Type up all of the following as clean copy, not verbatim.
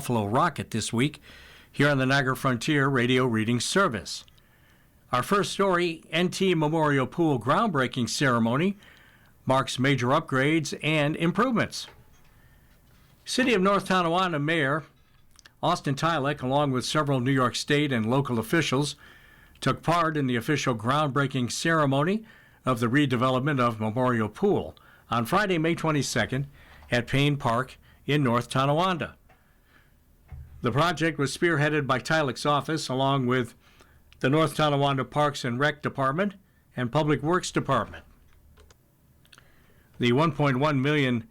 Buffalo Rocket this week here on the Niagara Frontier Radio Reading Service. Our first story, NT Memorial Pool groundbreaking ceremony, marks major upgrades and improvements. City of North Tonawanda Mayor Austin Tylek, along with several New York State and local officials, took part in the official groundbreaking ceremony of the redevelopment of Memorial Pool on Friday, May 22nd at Payne Park in North Tonawanda. The project was spearheaded by Tylek's office along with the North Tonawanda Parks and Rec Department and Public Works Department. The $1.1 million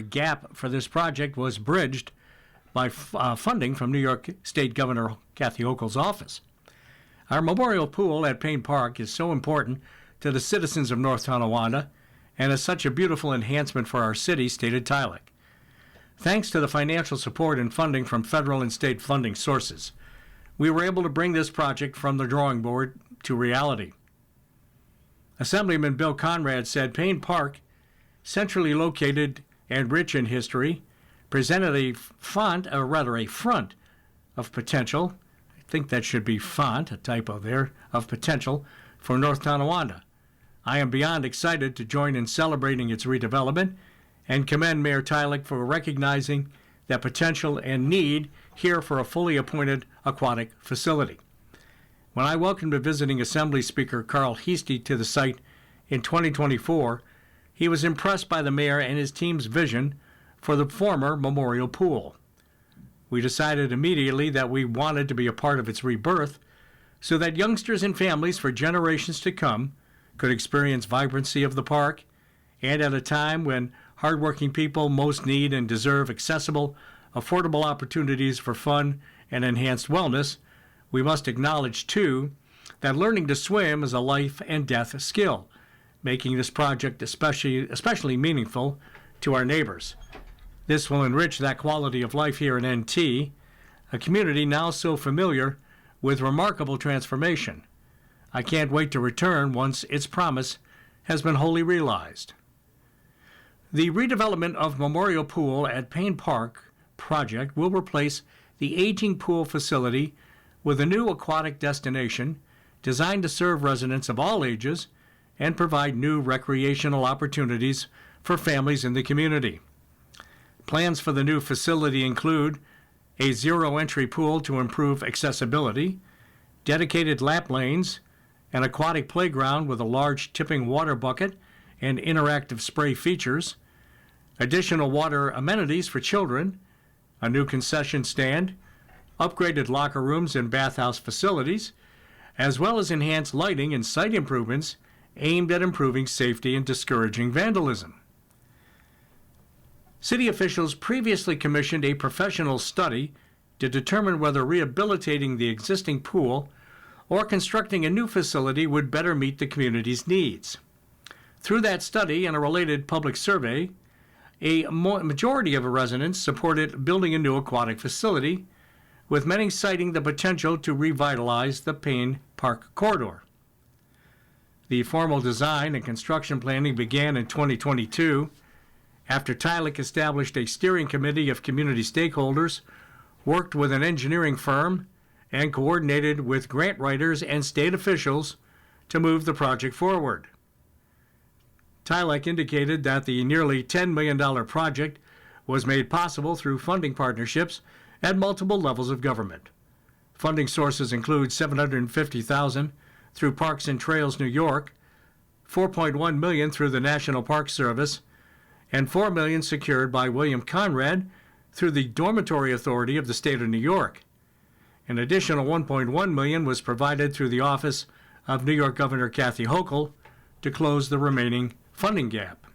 gap for this project was bridged by funding from New York State Governor Kathy Hochul's office. Our memorial pool at Payne Park is so important to the citizens of North Tonawanda and is such a beautiful enhancement for our city, stated Tylek. Thanks to the financial support and funding from federal and state funding sources, we were able to bring this project from the drawing board to reality. Assemblyman Bill Conrad said Payne Park, centrally located and rich in history, presented a front of potential. I think that should be font, a typo there, of potential for North Tonawanda. I am beyond excited to join in celebrating its redevelopment and commend Mayor Tylek for recognizing that potential and need here for a fully appointed aquatic facility. When I welcomed a visiting Assembly Speaker Carl Heastie to the site in 2024, he was impressed by the mayor and his team's vision for the former memorial pool. We decided immediately that we wanted to be a part of its rebirth so that youngsters and families for generations to come could experience vibrancy of the park, and at a time when hardworking people most need and deserve accessible, affordable opportunities for fun and enhanced wellness, we must acknowledge, too, that learning to swim is a life and death skill, making this project especially meaningful to our neighbors. This will enrich that quality of life here in NT, a community now so familiar with remarkable transformation. I can't wait to return once its promise has been wholly realized. The redevelopment of Memorial Pool at Payne Park project will replace the aging pool facility with a new aquatic destination designed to serve residents of all ages and provide new recreational opportunities for families in the community. Plans for the new facility include a zero-entry pool to improve accessibility, dedicated lap lanes, an aquatic playground with a large tipping water bucket and interactive spray features, additional water amenities for children, a new concession stand, upgraded locker rooms and bathhouse facilities, as well as enhanced lighting and site improvements aimed at improving safety and discouraging vandalism. City officials previously commissioned a professional study to determine whether rehabilitating the existing pool or constructing a new facility would better meet the community's needs. Through that study and a related public survey, a majority of residents supported building a new aquatic facility, with many citing the potential to revitalize the Payne Park corridor. The formal design and construction planning began in 2022 after Tylek established a steering committee of community stakeholders, worked with an engineering firm, and coordinated with grant writers and state officials to move the project forward. Tylek indicated that the nearly $10 million project was made possible through funding partnerships at multiple levels of government. Funding sources include $750,000 through Parks and Trails New York, $4.1 million through the National Park Service, and $4 million secured by William Conrad through the Dormitory Authority of the State of New York. An additional $1.1 million was provided through the Office of New York Governor Kathy Hochul to close the remaining funding gap.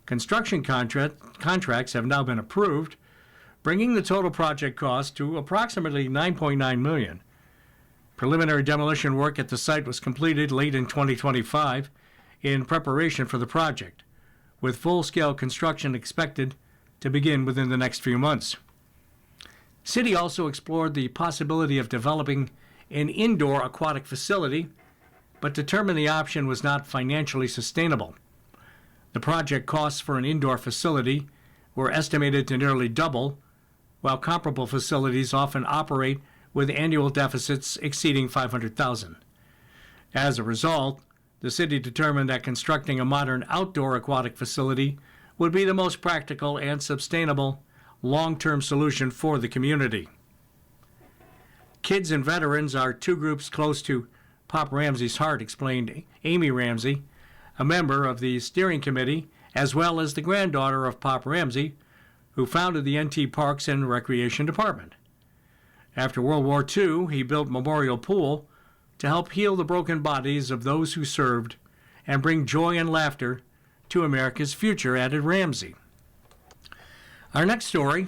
Construction contracts have now been approved, bringing the total project cost to approximately $9.9 million. Preliminary demolition work at the site was completed late in 2025 in preparation for the project, with full-scale construction expected to begin within the next few months. City also explored the possibility of developing an indoor aquatic facility, but determined the option was not financially sustainable. The project costs for an indoor facility were estimated to nearly double while comparable facilities often operate with annual deficits exceeding $500,000. As a result, the city determined that constructing a modern outdoor aquatic facility would be the most practical and sustainable long-term solution for the community. Kids and veterans are two groups close to Pop Ramsey's heart, explained Amy Ramsey, a member of the steering committee, as well as the granddaughter of Pop Ramsey, who founded the NT Parks and Recreation Department. After World War II, he built Memorial Pool to help heal the broken bodies of those who served and bring joy and laughter to America's future, added Ramsey. Our next story: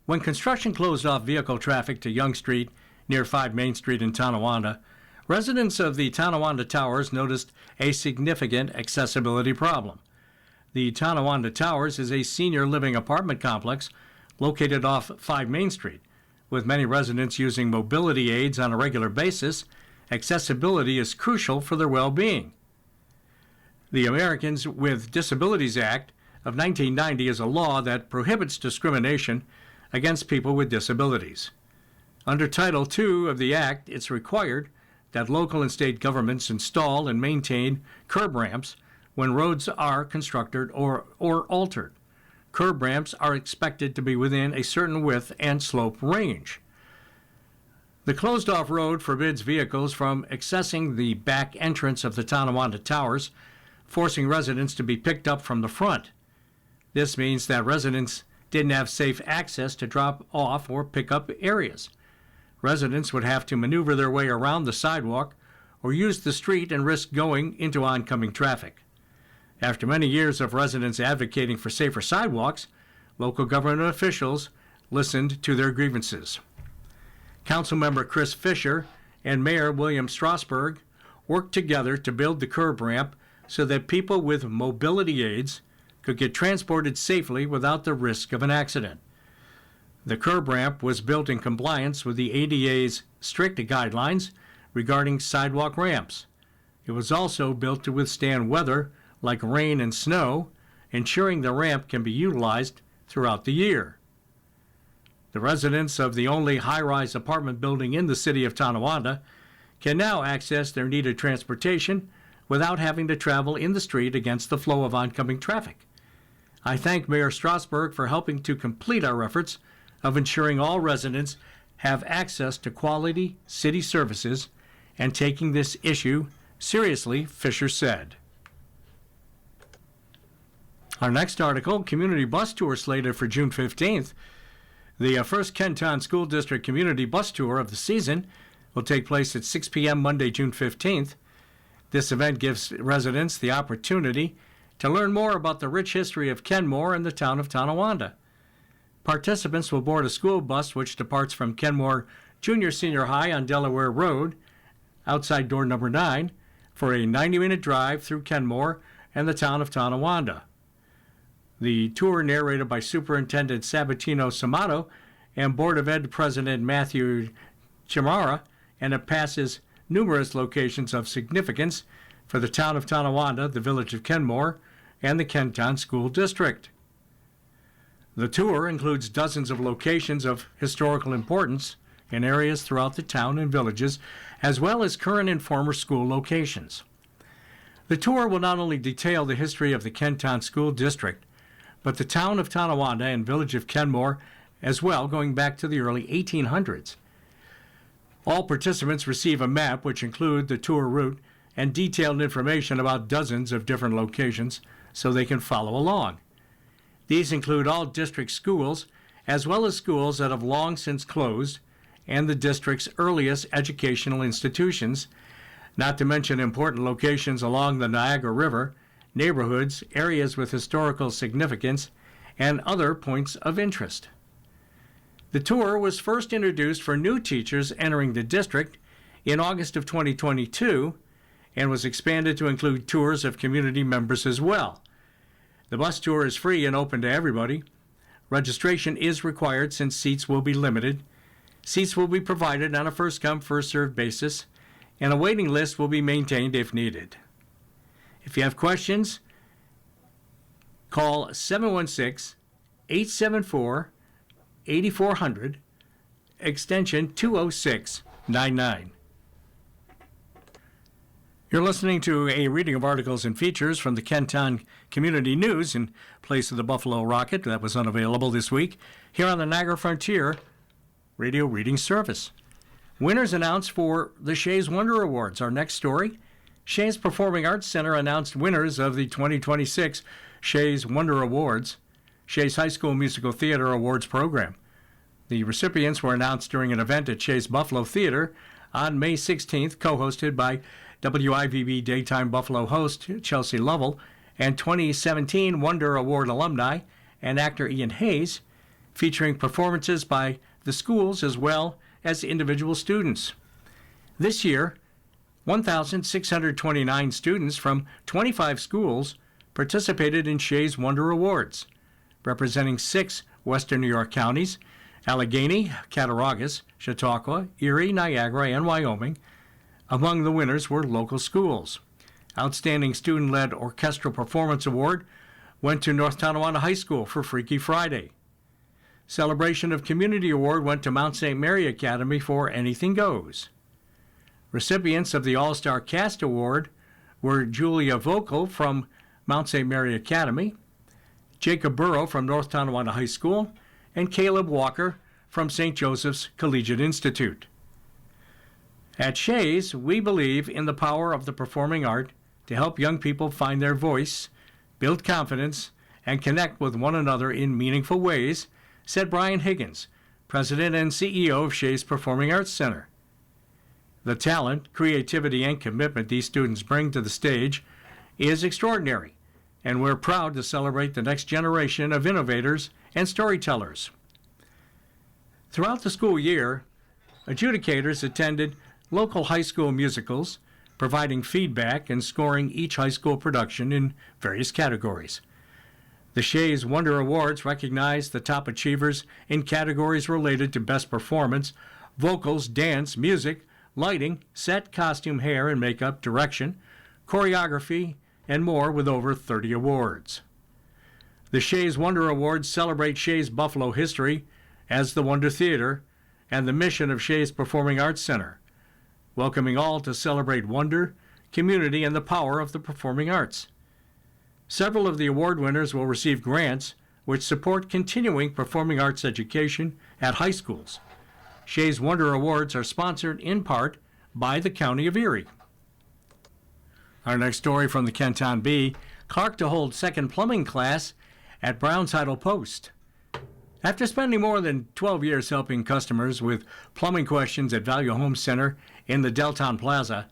when construction closed off vehicle traffic to Yonge Street near 5 Main Street in Tonawanda, residents of the Tonawanda Towers noticed a significant accessibility problem. The Tonawanda Towers is a senior living apartment complex located off 5 Main Street. With many residents using mobility aids on a regular basis, accessibility is crucial for their well-being. The Americans with Disabilities Act of 1990 is a law that prohibits discrimination against people with disabilities. Under Title II of the Act, it's required that local and state governments install and maintain curb ramps when roads are constructed or altered. Curb ramps are expected to be within a certain width and slope range. The closed-off road forbids vehicles from accessing the back entrance of the Tonawanda Towers, forcing residents to be picked up from the front. This means that residents didn't have safe access to drop off or pick up areas. Residents would have to maneuver their way around the sidewalk or use the street and risk going into oncoming traffic. After many years of residents advocating for safer sidewalks, local government officials listened to their grievances. Councilmember Chris Fisher and Mayor William Strasburg worked together to build the curb ramp so that people with mobility aids could get transported safely without the risk of an accident. The curb ramp was built in compliance with the ADA's strict guidelines regarding sidewalk ramps. It was also built to withstand weather like rain and snow, ensuring the ramp can be utilized throughout the year. The residents of the only high-rise apartment building in the city of Tonawanda can now access their needed transportation without having to travel in the street against the flow of oncoming traffic. I thank Mayor Strasburg for helping to complete our efforts of ensuring all residents have access to quality city services and taking this issue seriously, Fisher said. Our next article, community bus tour slated for June 15th. The first Kenton School District community bus tour of the season will take place at 6 p.m. Monday, June 15th. This event gives residents the opportunity to learn more about the rich history of Kenmore and the town of Tonawanda. Participants will board a school bus which departs from Kenmore Junior Senior High on Delaware Road, outside door number 9, for a 90-minute drive through Kenmore and the town of Tonawanda. The tour, narrated by Superintendent Sabatino Samato and Board of Ed President Matthew Chimara, and it passes numerous locations of significance for the town of Tonawanda, the village of Kenmore, and the Kenton School District. The tour includes dozens of locations of historical importance in areas throughout the town and villages, as well as current and former school locations. The tour will not only detail the history of the Kenton School District, but the town of Tonawanda and village of Kenmore as well, going back to the early 1800s. All participants receive a map which include the tour route and detailed information about dozens of different locations so they can follow along. These include all district schools, as well as schools that have long since closed, and the district's earliest educational institutions, not to mention important locations along the Niagara River, neighborhoods, areas with historical significance, and other points of interest. The tour was first introduced for new teachers entering the district in August of 2022 and was expanded to include tours of community members as well. The bus tour is free and open to everybody. Registration is required since seats will be limited. Seats will be provided on a first-come, first-served basis, and a waiting list will be maintained if needed. If you have questions, call 716-874-8255 8400, extension 20699. You're listening to a reading of articles and features from the Kenton Community News in place of the Buffalo Rocket that was unavailable this week here on the Niagara Frontier Radio Reading Service. Winners announced for the Shays Wonder Awards. Our next story, Shays Performing Arts Center announced winners of the 2026 Shays Wonder Awards, Shays High School Musical Theater Awards program. The recipients were announced during an event at Shays Buffalo Theater on May 16th, co-hosted by WIVB Daytime Buffalo host Chelsea Lovell and 2017 Wonder Award alumni and actor Ian Hayes, featuring performances by the schools as well as individual students. This year, 1,629 students from 25 schools participated in Shays Wonder Awards, representing 6 Western New York counties: Allegheny, Cattaraugus, Chautauqua, Erie, Niagara, and Wyoming. Among the winners were local schools. Outstanding Student-Led Orchestral Performance Award went to North Tonawanda High School for Freaky Friday. Celebration of Community Award went to Mount St. Mary Academy for Anything Goes. Recipients of the All-Star Cast Award were Julia Vocal from Mount St. Mary Academy, Jacob Burrow from North Tonawanda High School, and Caleb Walker from St. Joseph's Collegiate Institute. At Shays, we believe in the power of the performing art to help young people find their voice, build confidence, and connect with one another in meaningful ways, said Brian Higgins, President and CEO of Shays Performing Arts Center. The talent, creativity, and commitment these students bring to the stage is extraordinary, and we're proud to celebrate the next generation of innovators and storytellers. Throughout the school year, adjudicators attended local high school musicals, providing feedback and scoring each high school production in various categories. The Shays Wonder Awards recognize the top achievers in categories related to best performance, vocals, dance, music, lighting, set, costume, hair and makeup, direction, choreography, and more, with over 30 awards. The Shays Wonder Awards celebrate Shays Buffalo history as the Wonder Theater and the mission of Shays Performing Arts Center, welcoming all to celebrate wonder, community, and the power of the performing arts. Several of the award winners will receive grants which support continuing performing arts education at high schools. Shays Wonder Awards are sponsored in part by the County of Erie. Our next story from the Kenton Bee, Clark to hold second plumbing class at Brown's Idle Post. After spending more than 12 years helping customers with plumbing questions at Value Home Center in the Deltown Plaza,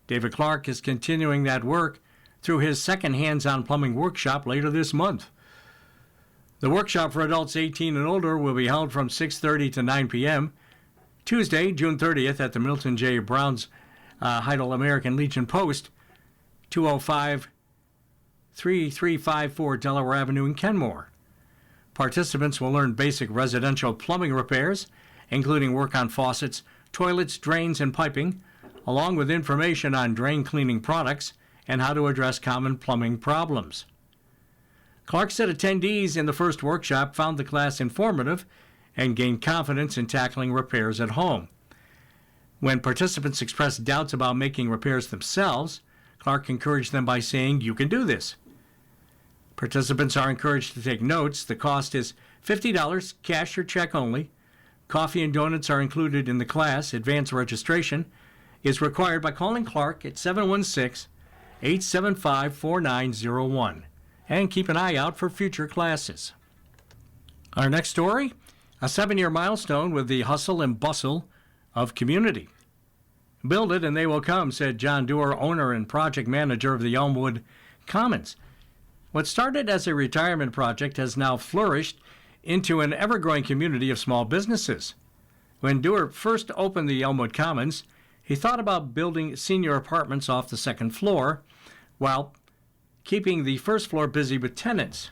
David Clark is continuing that work through his second hands-on plumbing workshop later this month. The workshop for adults 18 and older will be held from 6:30 to 9 p.m. Tuesday, June 30th at the Milton J. Brown's Heidel American Legion Post, 205-3354 Delaware Avenue in Kenmore. Participants will learn basic residential plumbing repairs, including work on faucets, toilets, drains, and piping, along with information on drain cleaning products and how to address common plumbing problems. Clark said attendees in the first workshop found the class informative and gained confidence in tackling repairs at home. When participants expressed doubts about making repairs themselves, Clark encouraged them by saying, "You can do this." Participants are encouraged to take notes. The cost is $50, cash or check only. Coffee and donuts are included in the class. Advance registration is required by calling Clark at 716-875-4901. And keep an eye out for future classes. Our next story, a 7-year milestone with the hustle and bustle of community. Build it and they will come, said John Dewar, owner and project manager of the Elmwood Commons. What started as a retirement project has now flourished into an ever-growing community of small businesses. When Dewar first opened the Elmwood Commons, he thought about building senior apartments off the second floor while keeping the first floor busy with tenants.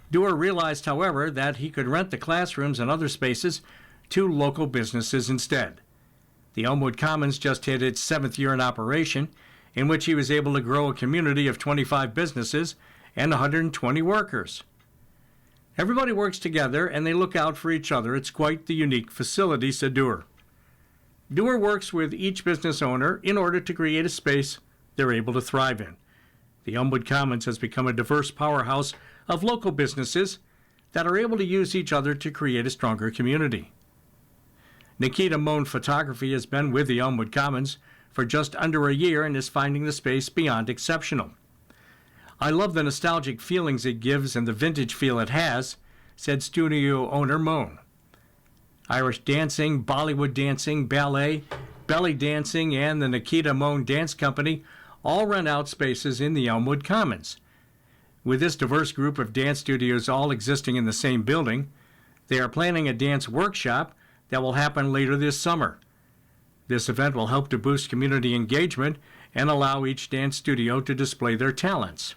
Dewar realized, however, that he could rent the classrooms and other spaces to local businesses instead. The Elmwood Commons just hit its 7th year in operation, in which he was able to grow a community of 25 businesses and 120 workers. Everybody works together and they look out for each other. It's quite the unique facility, said Dewar. Dewar works with each business owner in order to create a space they're able to thrive in. The Elmwood Commons has become a diverse powerhouse of local businesses that are able to use each other to create a stronger community. Nikita Moan Photography has been with the Elmwood Commons for just under a year and is finding the space beyond exceptional. I love the nostalgic feelings it gives and the vintage feel it has, said studio owner Moan. Irish dancing, Bollywood dancing, ballet, belly dancing, and the Nikita Moan Dance Company all rent out spaces in the Elmwood Commons. With this diverse group of dance studios all existing in the same building, they are planning a dance workshop that will happen later this summer. This event will help to boost community engagement and allow each dance studio to display their talents.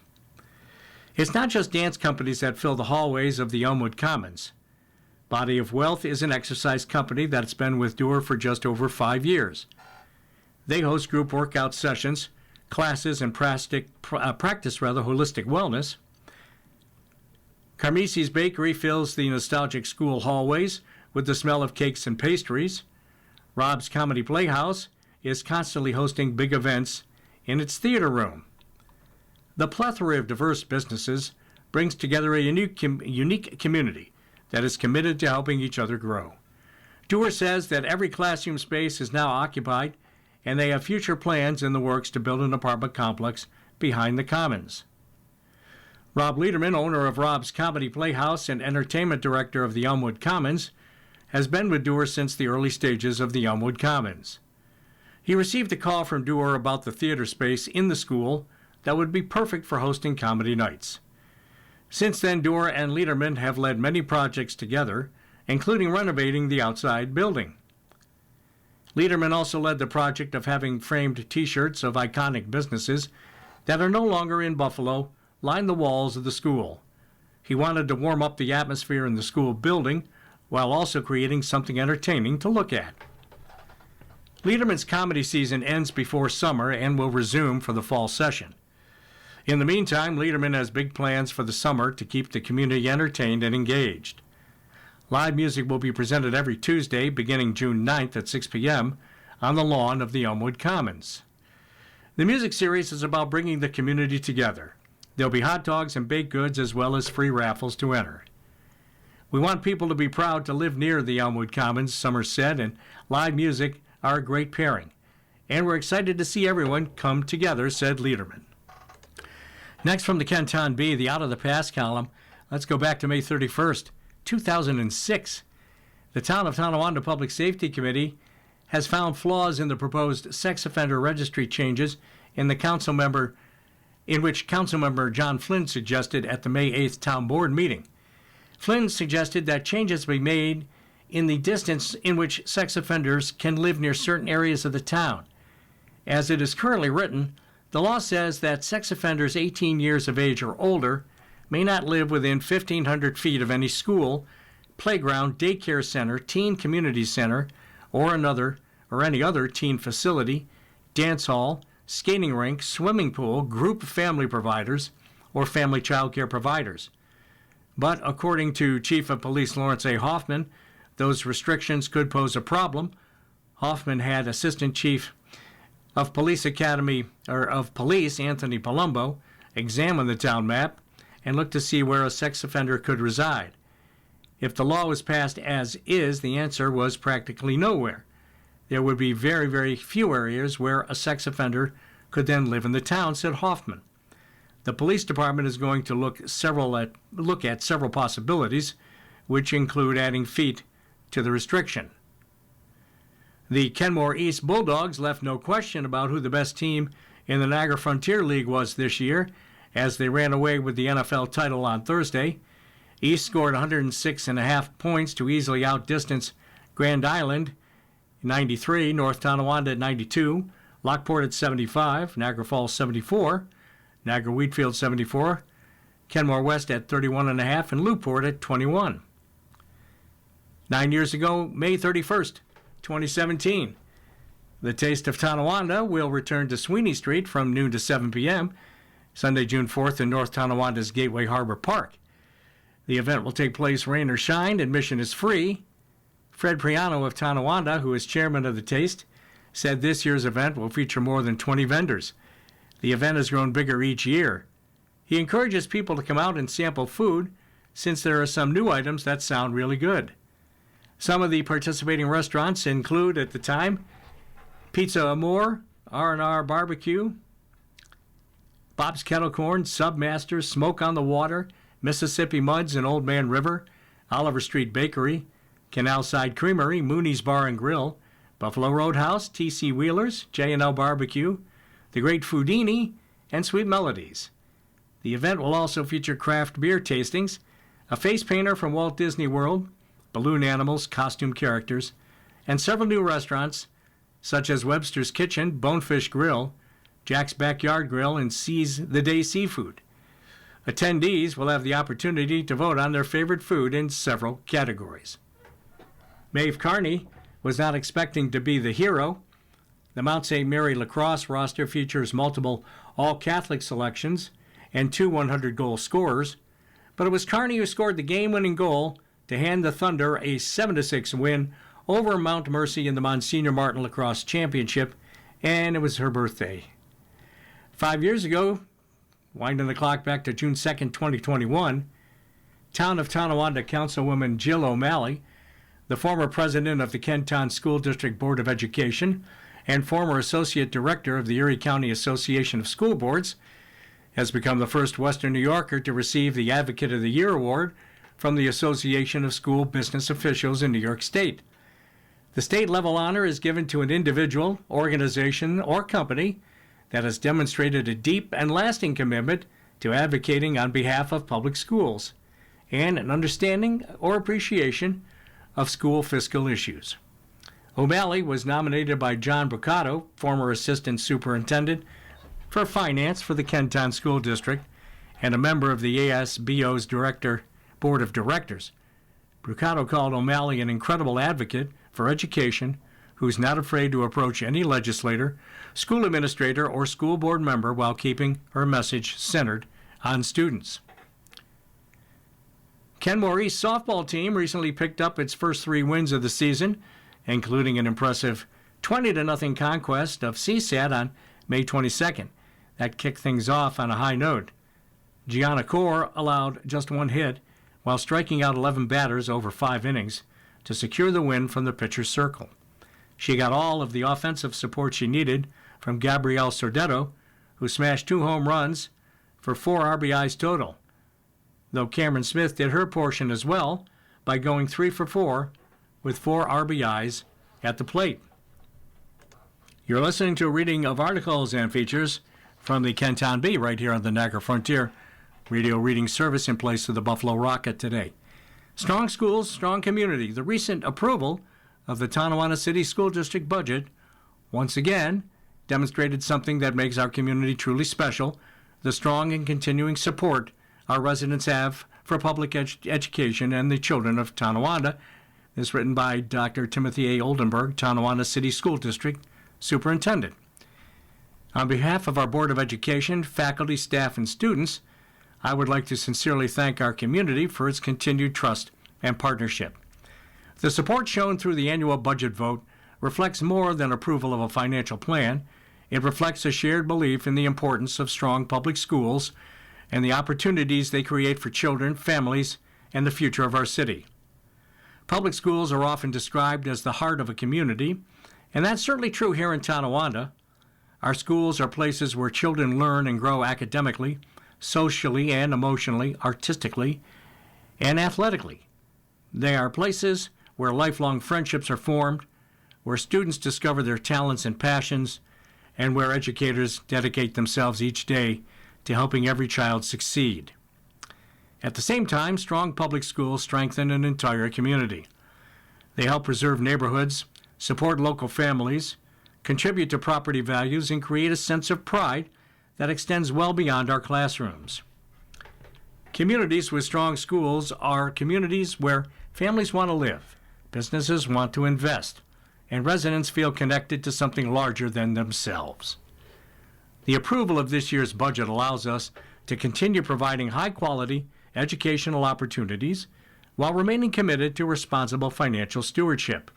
It's not just dance companies that fill the hallways of the Elmwood Commons. Body of Wealth is an exercise company that's been with Dewar for just over 5 years. They host group workout sessions, classes, and practice holistic wellness. Carmesi's Bakery fills the nostalgic school hallways with the smell of cakes and pastries. Rob's Comedy Playhouse is constantly hosting big events in its theater room. The plethora of diverse businesses brings together a unique community that is committed to helping each other grow. Dewar says that every classroom space is now occupied, and they have future plans in the works to build an apartment complex behind the Commons. Rob Lederman, owner of Rob's Comedy Playhouse and entertainment director of the Elmwood Commons, has been with Dewar since the early stages of the Elmwood Commons. He received a call from Dewar about the theater space in the school that would be perfect for hosting comedy nights. Since then, Dewar and Lederman have led many projects together, including renovating the outside building. Lederman also led the project of having framed T-shirts of iconic businesses that are no longer in Buffalo line the walls of the school. He wanted to warm up the atmosphere in the school building while also creating something entertaining to look at. Lederman's comedy season ends before summer and will resume for the fall session. In the meantime, Lederman has big plans for the summer to keep the community entertained and engaged. Live music will be presented every Tuesday beginning June 9th at 6 p.m. on the lawn of the Elmwood Commons. The music series is about bringing the community together. There'll be hot dogs and baked goods as well as free raffles to enter. We want people to be proud to live near the Elmwood Commons, Summers said, and live music are a great pairing. And we're excited to see everyone come together, said Lederman. Next from the Kenton Bee, the Out of the Past column, let's go back to May 31st, 2006. The Town of Tonawanda Public Safety Committee has found flaws in the proposed sex offender registry changes in which Councilmember John Flynn suggested at the May 8th Town Board meeting. Flynn suggested that changes be made in the distance in which sex offenders can live near certain areas of the town. As it is currently written, the law says that sex offenders 18 years of age or older may not live within 1,500 feet of any school, playground, daycare center, teen community center, or any other teen facility, dance hall, skating rink, swimming pool, group family providers, or family child care providers. But according to Chief of Police Lawrence A. Hoffman, those restrictions could pose a problem. Hoffman had Assistant Chief of Police Anthony Palumbo examine the town map and look to see where a sex offender could reside. If the law was passed as is, the answer was practically nowhere. There would be very, very few areas where a sex offender could then live in the town, said Hoffman. The police department is going to look at several possibilities, which include adding feet to the restriction. The Kenmore East Bulldogs left no question about who the best team in the Niagara Frontier League was this year, as they ran away with the NFL title on Thursday. East scored 106.5 points to easily outdistance Grand Island 93, North Tonawanda at 92, Lockport at 75, Niagara Falls 74, Niagara Wheatfield 74, Kenmore West at 31.5, and Newport at 21. 9 years ago, May 31st, 2017, the Taste of Tonawanda will return to Sweeney Street from noon to 7 p.m. Sunday, June 4th in North Tonawanda's Gateway Harbor Park. The event will take place rain or shine. Admission is free. Fred Priano of Tonawanda, who is chairman of the Taste, said this year's event will feature more than 20 vendors. The event has grown bigger each year. He encourages people to come out and sample food since there are some new items that sound really good. Some of the participating restaurants include, at the time, Pizza Amore, R&R Barbecue, Bob's Kettle Corn, Submaster, Smoke on the Water, Mississippi Muds and Old Man River, Oliver Street Bakery, Canalside Creamery, Mooney's Bar and Grill, Buffalo Roadhouse, T.C. Wheelers, J&L Barbecue, The Great Foodini, and Sweet Melodies. The event will also feature craft beer tastings, a face painter from Walt Disney World, balloon animals, costume characters, and several new restaurants such as Webster's Kitchen, Bonefish Grill, Jack's Backyard Grill, and Seize the Day Seafood. Attendees will have the opportunity to vote on their favorite food in several categories. Maeve Carney was not expecting to be the hero. The Mount St. Mary lacrosse roster features multiple all-Catholic selections and 2 100-goal scorers, but it was Carney who scored the game-winning goal to hand the Thunder a 7-6 win over Mount Mercy in the Monsignor Martin Lacrosse Championship, and it was her birthday. 5 years ago, winding the clock back to June 2nd, 2021, Town of Tonawanda Councilwoman Jill O'Malley, the former president of the Kenton School District Board of Education and former associate director of the Erie County Association of School Boards, has become the first Western New Yorker to receive the Advocate of the Year award from the Association of School Business Officials in New York State. The state-level honor is given to an individual, organization, or company that has demonstrated a deep and lasting commitment to advocating on behalf of public schools and an understanding or appreciation of school fiscal issues. O'Malley was nominated by John Brocato, former assistant superintendent for finance for the Kenton School District and a member of the ASBO's board of directors. Brocato called O'Malley an incredible advocate for education who's not afraid to approach any legislator, school administrator, or school board member while keeping her message centered on students. Kenmore East softball team recently picked up its first 3 wins of the season, including an impressive 20-0 conquest of CSAT on May 22nd. That kicked things off on a high note. Gianna Kaur allowed just 1 hit while striking out 11 batters over 5 innings to secure the win from the pitcher's circle. She got all of the offensive support she needed from Gabrielle Sordetto, who smashed 2 home runs for 4 RBIs total, though Cameron Smith did her portion as well by going 3 for 4 with 4 RBIs at the plate. You're listening to a reading of articles and features from the Kenton Bee right here on the Niagara Frontier Radio Reading Service in place of the Buffalo Rocket today. Strong schools, strong community. The recent approval of the Tonawanda City School District budget once again demonstrated something that makes our community truly special, the strong and continuing support our residents have for public education and the children of Tonawanda. This is written by Dr. Timothy A. Oldenburg, Tonawanda City School District Superintendent. On behalf of our Board of Education, faculty, staff, and students, I would like to sincerely thank our community for its continued trust and partnership. The support shown through the annual budget vote reflects more than approval of a financial plan. It reflects a shared belief in the importance of strong public schools and the opportunities they create for children, families, and the future of our city. Public schools are often described as the heart of a community, and that's certainly true here in Tonawanda. Our schools are places where children learn and grow academically, socially and emotionally, artistically, and athletically. They are places where lifelong friendships are formed, where students discover their talents and passions, and where educators dedicate themselves each day to helping every child succeed. At the same time, strong public schools strengthen an entire community. They help preserve neighborhoods, support local families, contribute to property values, and create a sense of pride that extends well beyond our classrooms. Communities with strong schools are communities where families want to live, businesses want to invest, and residents feel connected to something larger than themselves. The approval of this year's budget allows us to continue providing high-quality educational opportunities while remaining committed to responsible financial stewardship.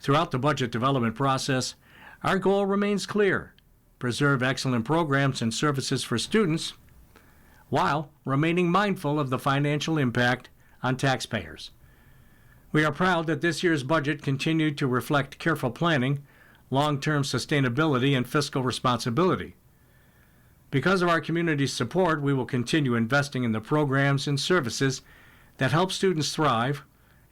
Throughout the budget development process, our goal remains clear: preserve excellent programs and services for students while remaining mindful of the financial impact on taxpayers. We are proud that this year's budget continued to reflect careful planning, long-term sustainability, and fiscal responsibility. Because of our community's support, we will continue investing in the programs and services that help students thrive,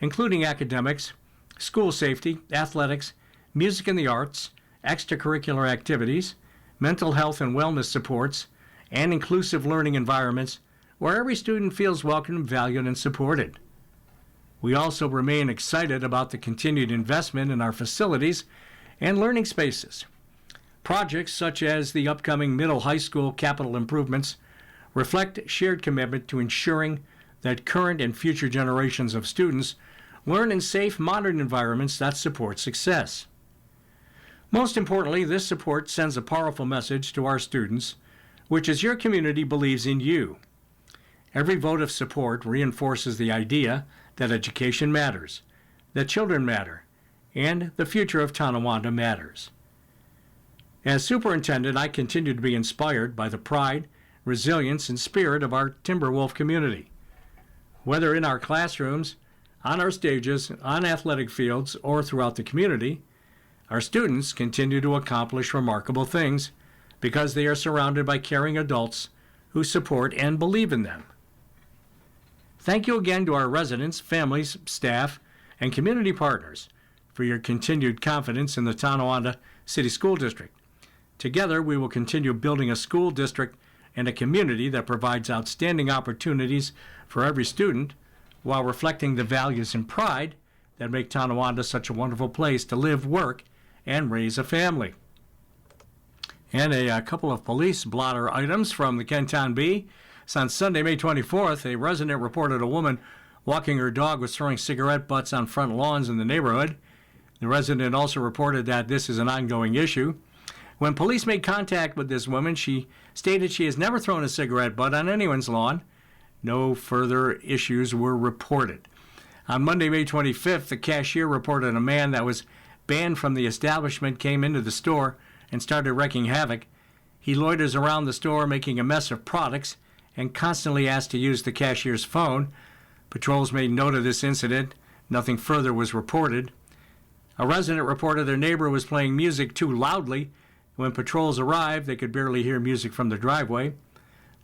including academics, school safety, athletics, music and the arts, extracurricular activities, mental health and wellness supports, and inclusive learning environments where every student feels welcome, valued, and supported. We also remain excited about the continued investment in our facilities and learning spaces. Projects such as the upcoming middle high school capital improvements reflect shared commitment to ensuring that current and future generations of students learn in safe, modern environments that support success. Most importantly, this support sends a powerful message to our students, which is your community believes in you. Every vote of support reinforces the idea that education matters, that children matter, and the future of Tonawanda matters. As superintendent, I continue to be inspired by the pride, resilience, and spirit of our Timberwolf community. Whether in our classrooms, on our stages, on athletic fields, or throughout the community, our students continue to accomplish remarkable things because they are surrounded by caring adults who support and believe in them. Thank you again to our residents, families, staff, and community partners for your continued confidence in the Tonawanda City School District. Together, we will continue building a school district and a community that provides outstanding opportunities for every student while reflecting the values and pride that make Tonawanda such a wonderful place to live, work, and raise a family. And a couple of police blotter items from the Kenton Bee. So on Sunday, May 24th, a resident reported a woman walking her dog was throwing cigarette butts on front lawns in the neighborhood. The resident also reported that this is an ongoing issue. When police made contact with this woman, she stated she has never thrown a cigarette butt on anyone's lawn. No further issues were reported. On Monday, May 25th, the cashier reported a man that was banned from the establishment came into the store and started wreaking havoc. He loiters around the store making a mess of products and constantly asked to use the cashier's phone. Patrols made note of this incident. Nothing further was reported. A resident reported their neighbor was playing music too loudly. When patrols arrived, they could barely hear music from the driveway.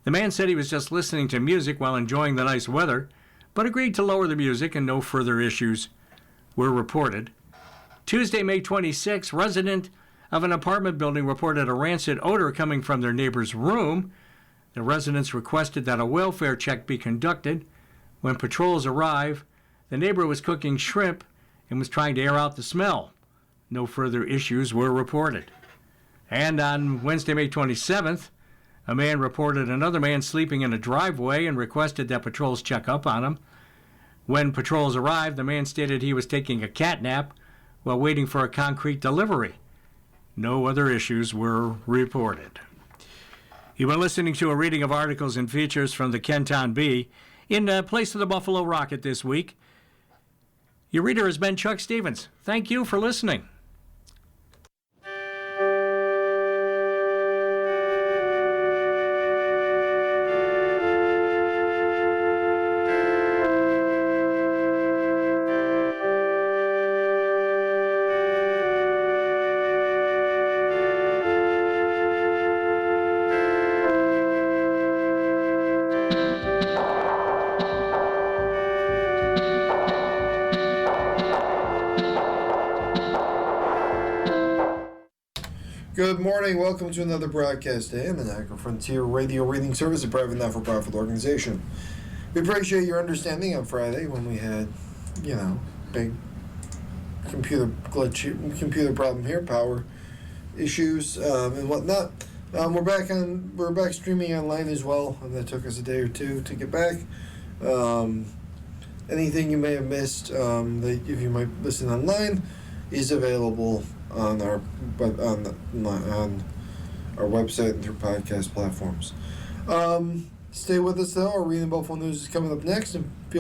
The man said he was just listening to music while enjoying the nice weather, but agreed to lower the music and no further issues were reported. Tuesday, May 26, resident of an apartment building reported a rancid odor coming from their neighbor's room. The residents requested that a welfare check be conducted. When patrols arrived, the neighbor was cooking shrimp and was trying to air out the smell. No further issues were reported. And on Wednesday, May 27th, a man reported another man sleeping in a driveway and requested that patrols check up on him. When patrols arrived, the man stated he was taking a cat nap while waiting for a concrete delivery. No other issues were reported. You've been listening to a reading of articles and features from the Kenton Bee in place of the Buffalo Rocket this week. Your reader has been Chuck Stevens. Thank you for listening. Good morning. Welcome to another broadcast day on the Niagara Frontier Radio Reading Service, a private not-for-profit organization. We appreciate your understanding on Friday when we had, big computer glitch, computer problem here, power issues and whatnot. We're back streaming online as well, and that took us a day or two to get back. Anything you may have missed, that if you might listen online, is available on our website and through podcast platforms. Stay with us, though. Our Reading Buffalo News is coming up next, and feel